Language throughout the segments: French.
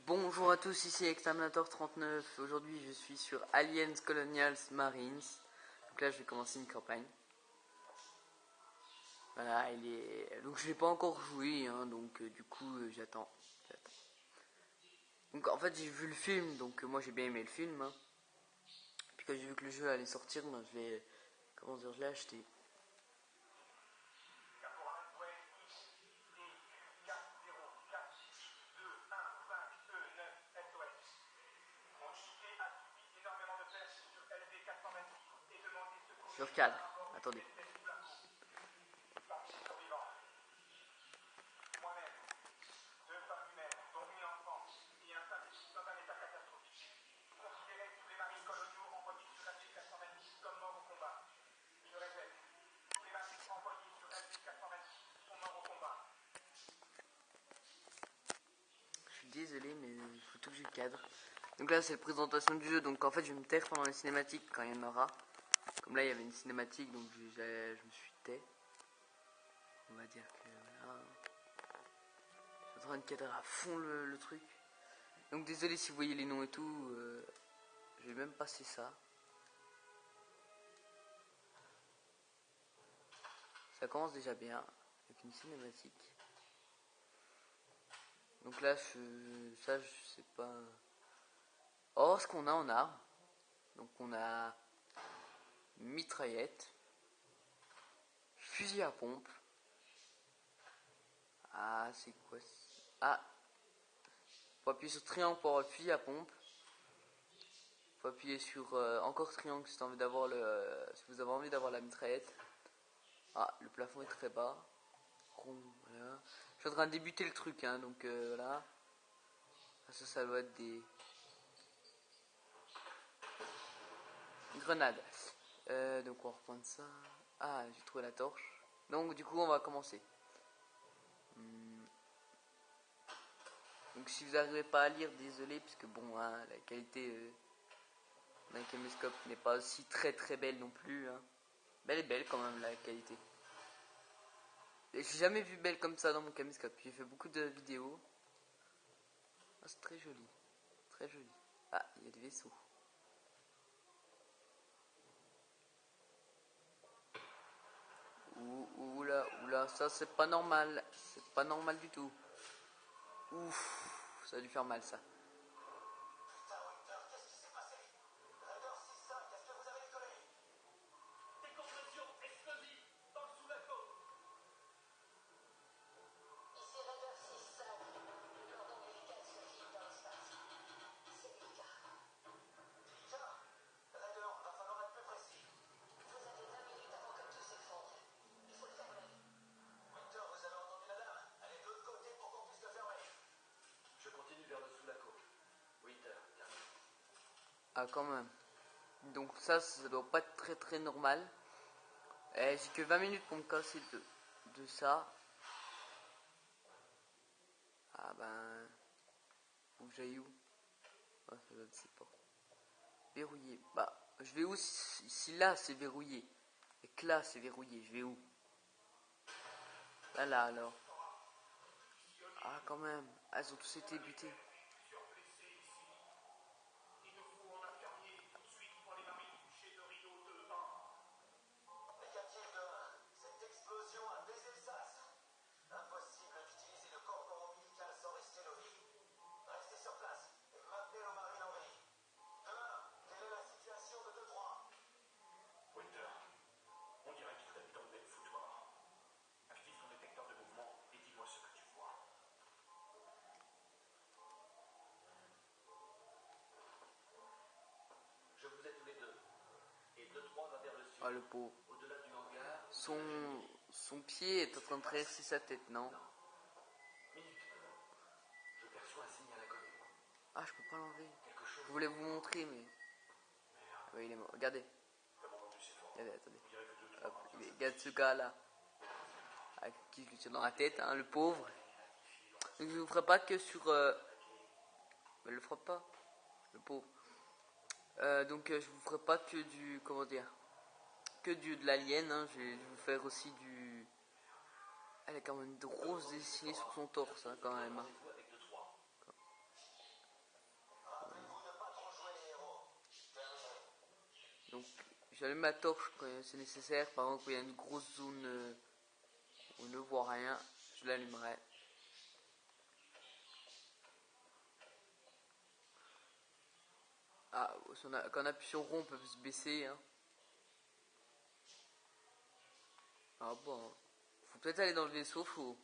Bonjour à tous, ici Exterminator39. Aujourd'hui je suis sur Aliens Colonials Marines. Donc là je vais commencer une campagne. Voilà, donc je l'ai pas encore joué, hein, donc du coup j'attends. Donc en fait j'ai vu le film, donc moi j'ai bien aimé le film. Hein. Puis quand j'ai vu que le jeu allait sortir, ben, je l'ai acheté. Je recale, attendez. Je suis désolé, mais il faut tout que je cadre. Donc là, c'est la présentation du jeu. Donc en fait, je vais me taire pendant les cinématiques quand il y en aura. Comme là, il y avait une cinématique, donc je me suis tais. On va dire que voilà. Je suis en train de cadrer à fond le truc. Donc désolé si vous voyez les noms et tout. Je vais même passer ça. Ça commence déjà bien avec une cinématique. Donc là, je sais pas. Or, ce qu'on a en arme. Donc on a mitraillette, fusil à pompe. Ah, c'est quoi? Ah, faut appuyer sur triangle pour avoir le fusil à pompe. Faut appuyer sur encore triangle si, si vous avez envie d'avoir la mitraillette. Ah, le plafond est très bas. Rond, voilà. Je suis en train de débuter le truc, hein, donc voilà. Ça doit être des grenades. Donc on va reprendre ça. Ah, j'ai trouvé la torche. Donc du coup, on va commencer. Donc si vous n'arrivez pas à lire, désolé, puisque bon, hein, la qualité d'un caméscope n'est pas aussi très belle non plus. Hein. Mais elle est belle quand même, la qualité. Et j'ai jamais vu belle comme ça dans mon caméscope. J'ai fait beaucoup de vidéos. Ah, c'est très joli. Très joli. Ah, il y a des vaisseaux. Oula, ça c'est pas normal. C'est pas normal du tout. Ouf, ça a dû faire mal ça. Ah quand même. Donc ça doit pas être très normal. J'ai que 20 minutes pour me casser de ça. Ah ben... Faut que j'aille où? Ah, je ne sais pas. Verrouillé. Bah, je vais où si là c'est verrouillé et que là c'est verrouillé, je vais où? Là alors. Ah quand même. Ah, ils ont tous été butés. Ah le pauvre. Son pied est en train de traverser sa tête, non? Ah, je peux pas l'enlever. Je voulais vous montrer, mais... Oui, il est mort. Regardez. Regardez, attendez. Hop, regarde ce gars-là. Avec qui je lui tire dans la tête, hein, le pauvre. Donc, je ne vous ferai pas que sur... Mais le fera pas, le pauvre. Donc, je vous ferai pas que du... Comment dire? Que de l'alien, hein. Je vais vous faire aussi du... Elle a quand même une grosse dessinée sur son torse, hein, quand même. Hein. j'allume ma torche quand c'est nécessaire. Par exemple, quand il y a une grosse zone où on ne voit rien, je l'allumerai. Ah, quand on appuie sur rond, on peut se baisser. Hein. Ah bon. Faut peut-être aller dans le vaisseau, faut.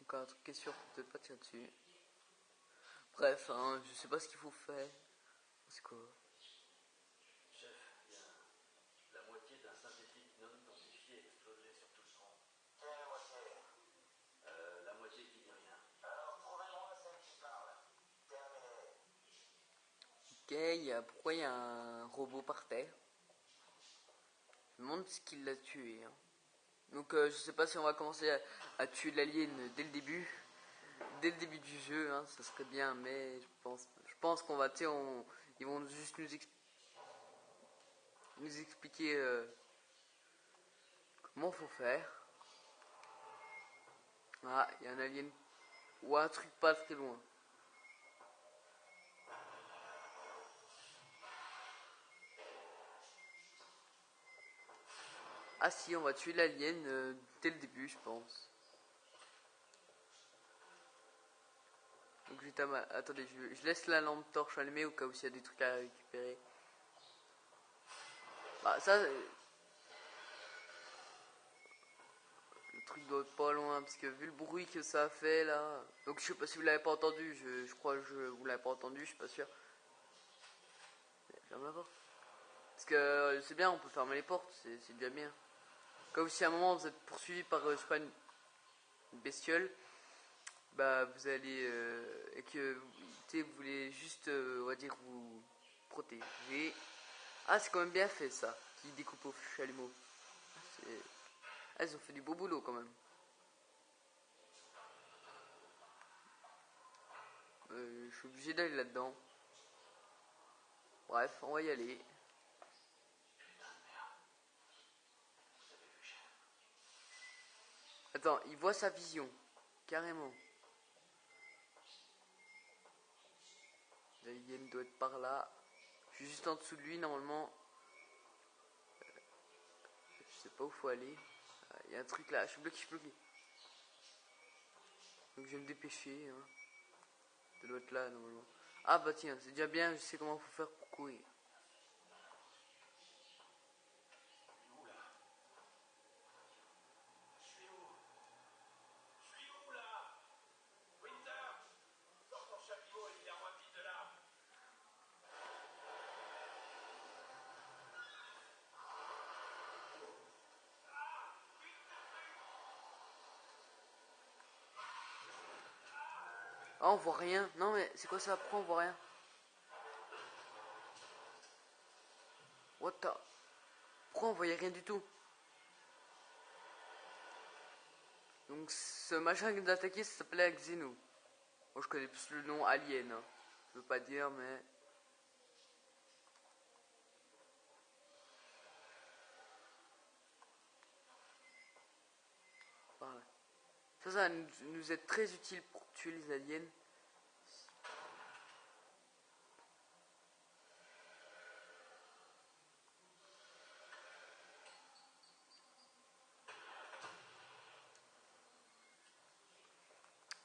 Donc un truc qui est sûr, faut peut-être pas tirer dessus. Bref, hein, je sais pas ce qu'il faut faire. C'est quoi? Chef, il y a la moitié d'un synthétique non identifié explosé sur tout le front. Quelle moitié? La moitié qui dit rien. Alors trouvez-moi celle qui parle. Terminé. Ok, pourquoi il y a un robot par terre? Je me demande ce qui l'a tué. Hein. Donc je sais pas si on va commencer à tuer l'alien dès le début. Dès le début du jeu, hein, ça serait bien, mais je pense qu'on va, tu sais, ils vont juste nous expliquer comment faut faire. Ah, il y a un alien ou un truc pas très loin. Ah si, on va tuer l'alien dès le début, je pense. Donc attendez, je laisse la lampe torche allumée au cas où il y a des trucs à récupérer. Bah ça, le truc doit être pas loin parce que vu le bruit que ça a fait là. Donc je sais pas si vous l'avez pas entendu, je crois que vous l'avez pas entendu, je suis pas sûr. Ferme la porte. Parce que c'est bien, on peut fermer les portes, c'est déjà bien. Comme si à un moment vous êtes poursuivi par je sais pas une bestiole, bah vous allez et que vous voulez juste on va dire vous protéger. Ah c'est quand même bien fait ça, qui découpe au chalumeau. Ah, ils ont fait du beau boulot quand même. Je suis obligé d'aller là-dedans. Bref, on va y aller. Attends, il voit sa vision. Carrément. L'alien doit être par là. Je suis juste en dessous de lui normalement. Je sais pas où faut aller. Il y a un truc là, je suis bloqué, Donc je vais me dépêcher. Hein. Ça doit être là normalement. Ah bah tiens, c'est déjà bien, je sais comment faut faire pour courir. Où là? Je suis où? Je suis où là? Winter! Sors ton chalumeau et libère-moi vite de là! Ah on voit rien. Non mais c'est quoi ça? Pourquoi on voit rien? What the... Pourquoi on voyait rien du tout? Donc ce machin qui nous a attaqué ça s'appelait Xeno. Moi je connais plus le nom Alien. Hein. Je veux pas dire mais... Voilà. Ça nous est très utile pour tuer les aliens.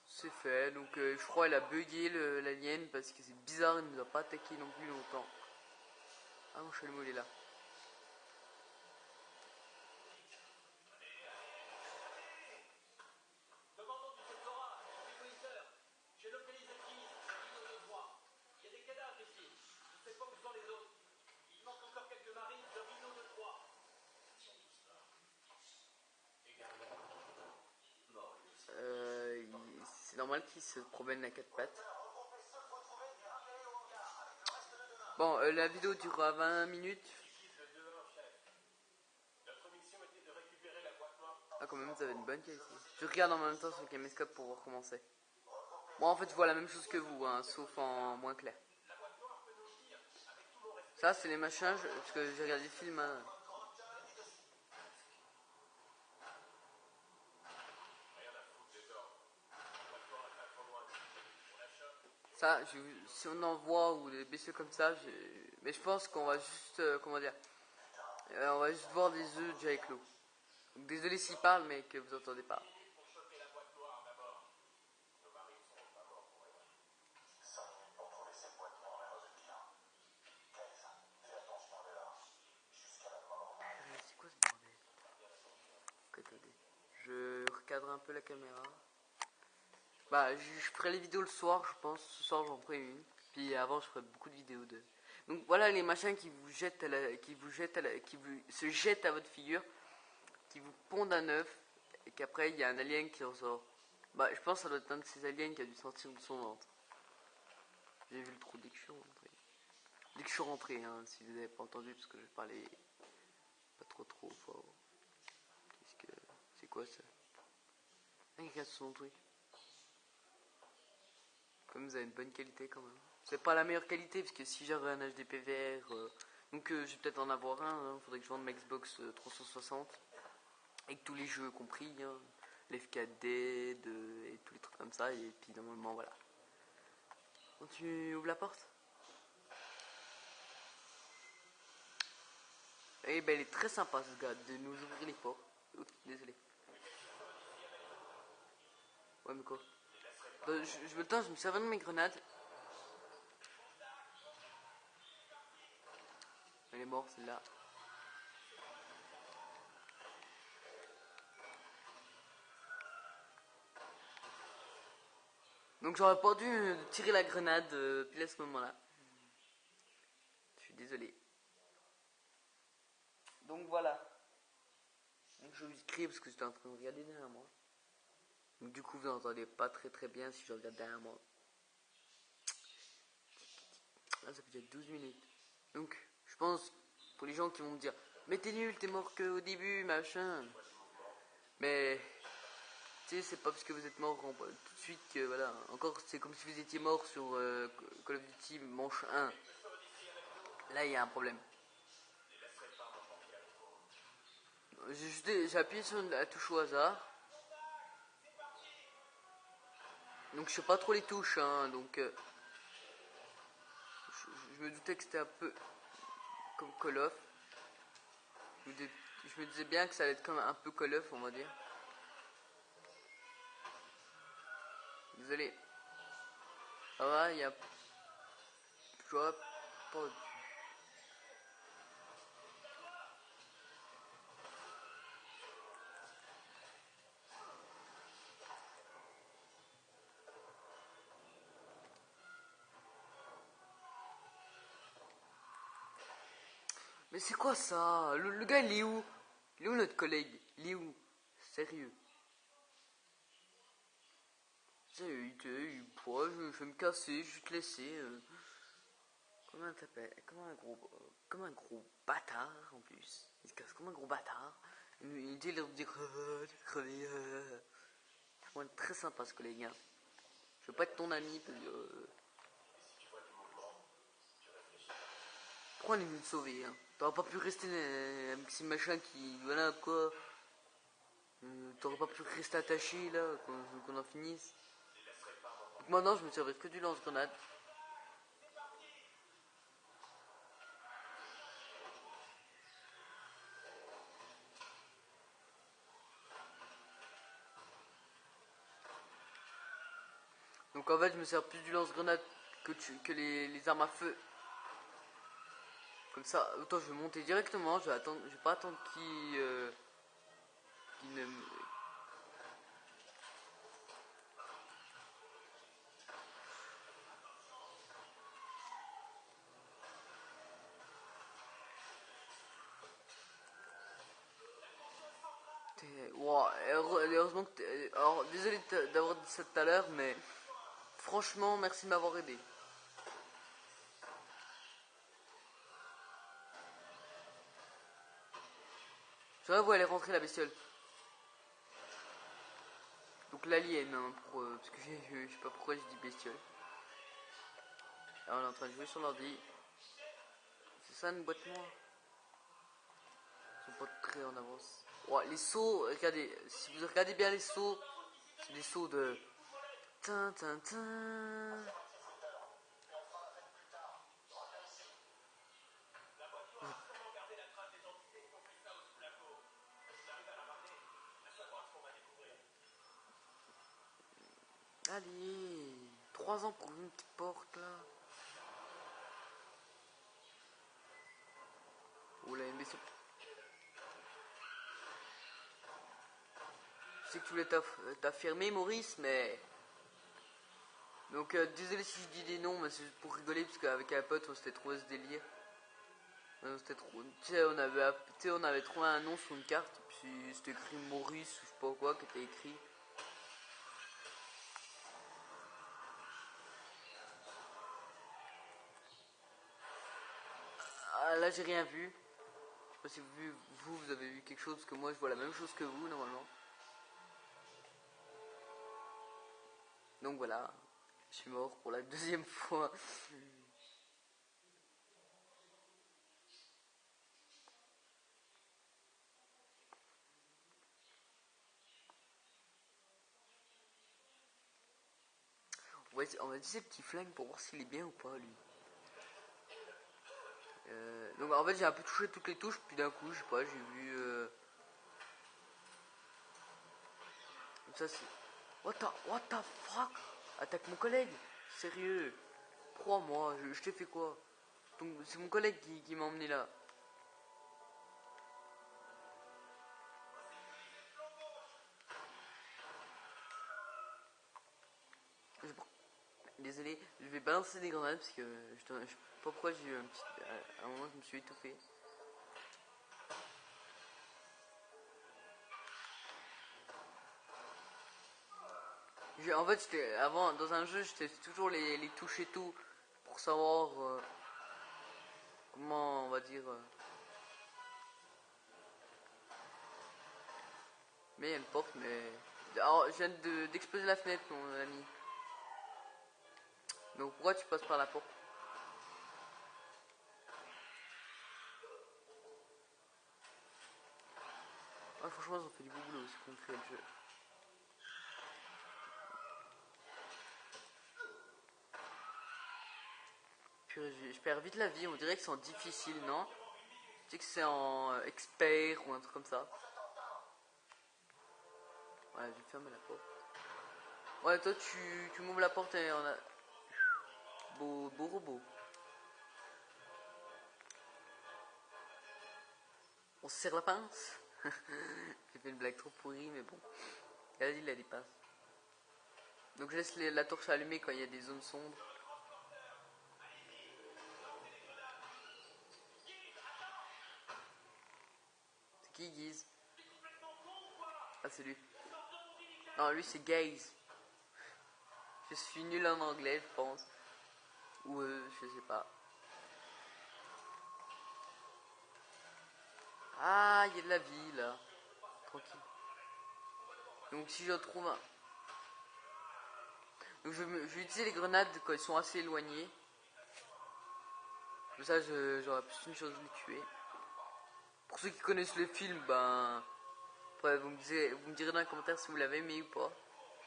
C'est fait, donc je crois qu'elle a bugué l'alien parce que c'est bizarre, il nous a pas attaqué non plus longtemps. Ah mon chalumeau il est là. Commandant du sectorat, c'est Winter. J'ai localisé Keys, Rhino de 3. Il y a des cadavres ici. Je ne sais pas où sont les autres. Il manque encore quelques marines de Rhino de 3. Ils sont tous là. Et Garland. Mort, lui aussi. C'est normal qu'il se promène à quatre pattes. Regroupez ceux que vous trouvez et ramenez-les au hangar avec le reste de demain. Bon, la vidéo durera 20 minutes. Ici le 2-1, chef. Notre mission était de récupérer la boîte noire. Ah quand même, ça avait une bonne qualité. Je regarde en même temps sur le caméscope pour voir comment c'est. Moi en fait je vois la même chose que vous, hein, sauf en moins clair. Ça c'est les machins, parce que j'ai regardé le film. Hein. Rien à foutre des ordres. La boîte noire est pas trop loin. On la chope. Ça, si on en voit ou des blessures comme ça, Mais je pense qu'on va juste, comment dire, on va juste voir des œufs déjà éclos. Donc désolé s'il parle, mais que vous entendez pas. C'est quoi ce bordel? Ok, attendez. Je recadre un peu la caméra. Bah, je ferai les vidéos le soir, je pense. Ce soir, j'en ferai une. Puis avant, je ferai beaucoup de vidéos de. Donc voilà les machins qui vous jettent, se jettent à votre figure, qui vous pondent un œuf, et qu'après il y a un alien qui en sort. Bah, je pense que ça doit être un de ces aliens qui a dû sortir de son ventre. J'ai vu le trou dès que je suis rentré. Dès que je suis rentré, hein, si vous n'avez pas entendu, parce que je parlais pas trop fort. Qu'est-ce que. C'est quoi ça? Ah, il casse son truc. Comme vous avez une bonne qualité quand même. C'est pas la meilleure qualité parce que si j'avais un HDPVR, donc je vais peut-être en avoir un. Faudrait que je vende ma Xbox 360 avec tous les jeux compris, hein, l'F4D et tous les trucs comme ça. Et puis normalement voilà. Quand tu ouvres la porte. Et ben il est très sympa ce gars de nous ouvrir les portes. Oups, désolé. Ouais mais quoi? Je veux le temps, je me servais de mes grenades. Elle est morte celle-là. Donc j'aurais pas dû tirer la grenade pile à ce moment-là. Je suis désolé. Donc voilà. Donc je vous écris parce que j'étais en train de regarder derrière moi. Donc du coup vous n'entendez pas très bien si je regarde derrière moi. Là ça fait déjà 12 minutes. Donc je pense pour les gens qui vont me dire mais t'es nul, t'es mort qu'au début, machin. Mais tu sais c'est pas parce que vous êtes mort tout de suite que voilà. Encore c'est comme si vous étiez mort sur Call of Duty manche 1. Là il y a un problème. J'ai appuyé sur la touche au hasard. Donc je sais pas trop les touches, hein, donc je me doutais que c'était un peu comme Call of. Je me disais bien que ça allait être comme un peu Call of, on va dire. Désolé. Ça va, il y a. J'aurais pas dû. Mais c'est quoi ça? Le gars il est où? Il est où notre collègue? Il est où? Sérieux? Sérieux, il pourrait, je vais me casser, je vais te laisser. Comment t'appelles? Comme un gros bâtard en plus. Il se casse comme un gros bâtard. Il dit leur dire crevé. On est très sympa ce collègue. Hein. Je veux pas être ton ami. Pourquoi on est venu te sauver hein? T'aurais pas pu rester avec ces machins qui. Voilà quoi. T'aurais pas pu rester attaché là, qu'on en finisse. Donc maintenant je me servirai que du lance-grenade. Donc en fait je me sers plus du lance-grenade que les armes à feu. Comme ça, autant je vais monter directement, je vais pas attendre qu'il ne. Wow, heureusement que alors désolé d'avoir dit ça tout à l'heure, mais franchement merci de m'avoir aidé. Je vois où elle est rentrée la bestiole. Donc l'alien, hein, parce que je sais pas pourquoi je dis bestiole. Alors on est en train de jouer sur l'ordi. C'est ça une boîte noire? Ils sont pas très en avance. Ouais, les sauts, regardez, si vous regardez bien les sauts, c'est des sauts de. Tin, tin, tin. Allez, 3 ans pour une petite porte là. Oh la NBC. Je sais que tu voulais t'affirmer Maurice, mais... Donc désolé si je dis des noms, mais c'est juste pour rigoler, parce qu'avec un pote on s'était trouvé ce délire. C'était trop... Tu sais, on avait trouvé un nom sur une carte, puis c'était écrit Maurice ou je sais pas quoi qui était écrit. Ah, là j'ai rien vu. Je sais pas si vous avez vu quelque chose, parce que moi je vois la même chose que vous normalement. Donc voilà, je suis mort pour la deuxième fois. On va utiliser le petit flingue pour voir s'il est bien ou pas lui. Donc en fait j'ai un peu touché toutes les touches, puis d'un coup je sais pas, j'ai vu... Ça c'est... What the fuck? Attaque mon collègue? Sérieux? Crois-moi, je t'ai fait quoi? C'est mon collègue qui m'a emmené là. Désolé, je vais balancer des grenades parce que je sais pas pourquoi j'ai eu un petit... À un moment je me suis étouffé. En fait, avant, dans un jeu, j'étais toujours les touches et tout pour savoir comment, on va dire. Mais il y a une porte, mais. Alors, je viens d'exploser la fenêtre, mon ami. Donc pourquoi tu passes par la porte? Ah, franchement, ils ont fait du beau boulot aussi pour créer le jeu. Purée, je perds vite la vie, on dirait que c'est en difficile, non? Tu sais que c'est en expert ou un truc comme ça. Ouais, j'ai fermé la porte. Ouais, toi tu m'ouvres la porte et on a... Beau robot. On se serre la pince. J'ai fait une blague trop pourrie, mais bon. Vas-y, il la dépasse. Donc je laisse la torche allumée quand il y a des zones sombres. C'est qui Guise? Ah, c'est lui. Non, lui c'est Gaze. Je suis nul en anglais, je pense. Ou je sais pas. Ah, il y a de la vie là. Tranquille. Donc si je trouve un... Donc je vais utiliser les grenades quand ils sont assez éloignés. Comme ça j'aurai plus une chose de les tuer. Pour ceux qui connaissent le film, ben... Ouais, vous me direz dans les commentaires si vous l'avez aimé ou pas.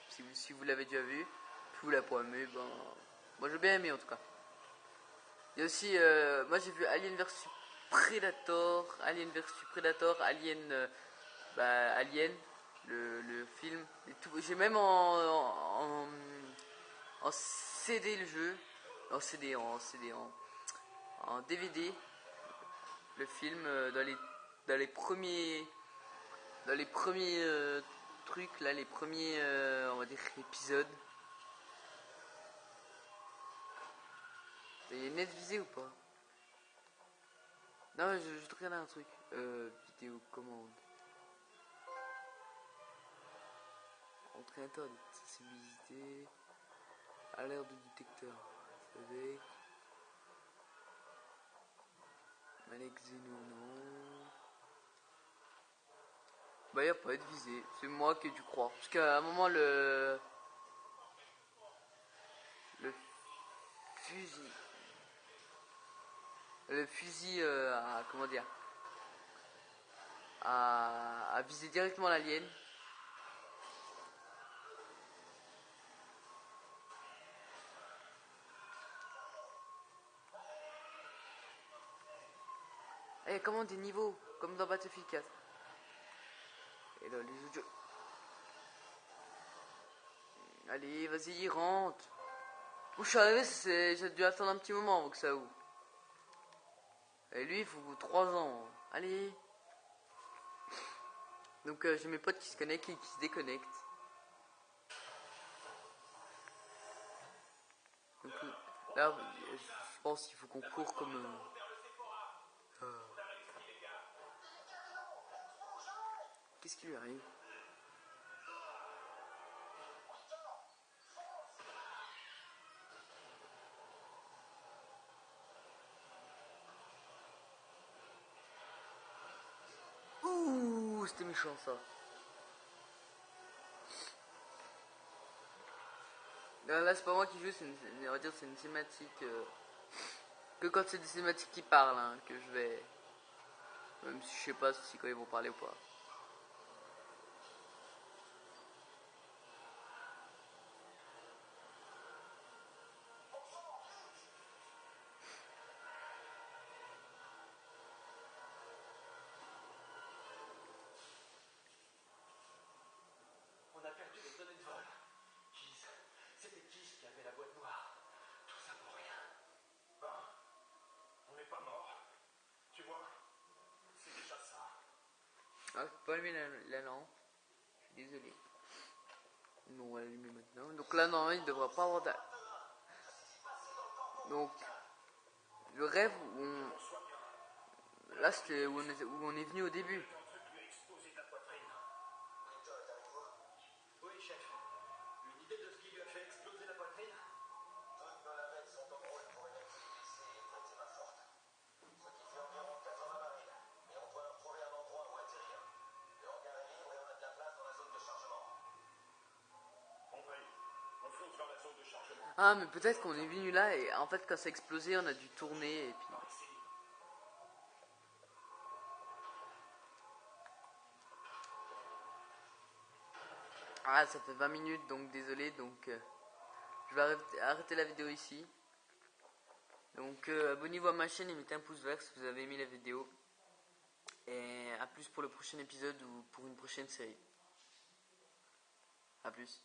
Si vous l'avez déjà vu. Si vous l'avez pas aimé, ben... Moi j'ai bien aimé en tout cas. Il y a aussi... moi j'ai vu Alien vs Predator. Alien... Alien. Le film. J'ai même en CD le jeu. En DVD. Le film dans les premiers... Dans les premiers trucs, là, les premiers, on va dire, épisodes. Il y a une net visée ou pas? Non, je te regarde un truc. Vidéo commande. Entrée interdite. Sensibilité. Alerte de détecteur. Avec. Malek Xeno, non. Bah, y a pas de visée. C'est moi qui ai dû croire. Parce qu'à un moment, le fusil. Le fusil comment dire, a visé directement l'alien. Et comment des niveaux, comme dans Battlefield 4. Et là, les autres jeux. Allez, vas-y, rentre. Où je suis arrivé, j'ai dû attendre un petit moment avant que ça ouvre. Et lui, il faut 3 ans. Allez. Donc j'ai mes potes qui se connectent et qui se déconnectent. Donc là, je pense qu'il faut qu'on court comme... Qu'est-ce qui lui arrive? Ouh, c'était méchant ça. Là, c'est pas moi qui joue, on va dire c'est une cinématique. Que quand c'est des cinématiques qui parlent, hein, que je vais. Même si je sais pas si quand ils vont parler ou pas. On a perdu les données de vol. Keys. C'était Keys qui avait la boîte noire. Tout ça pour rien. Ben, on n'est pas mort. Tu vois, c'est déjà ça. Ah, je peux pas allumer la lampe. Je suis désolé. Bon, on va l'allumer maintenant. Donc là, non, il devrait pas avoir Donc, le rêve où on. Là, c'était où on est venu au début. Un truc lui a explosé ta poitrine. Oui, chef. Une idée de ce qui lui a fait exploser la poitrine? Toutes nos navettes sont en route pour une activité très main forte. Ce qui fait environ 80 marines. Et on doit leur trouver un endroit où atterrir. Le hangar est libre et on a de la place dans la zone de chargement. Compris. On fonce dans la zone de chargement. Ah, mais peut-être qu'on est venu là et en fait, quand ça a explosé, on a dû tourner et puis. Par ici. Ah, ça fait 20 minutes, donc désolé. Donc, je vais arrêter la vidéo ici. Donc, abonnez-vous à ma chaîne et mettez un pouce vert si vous avez aimé la vidéo. Et à plus pour le prochain épisode ou pour une prochaine série. À plus.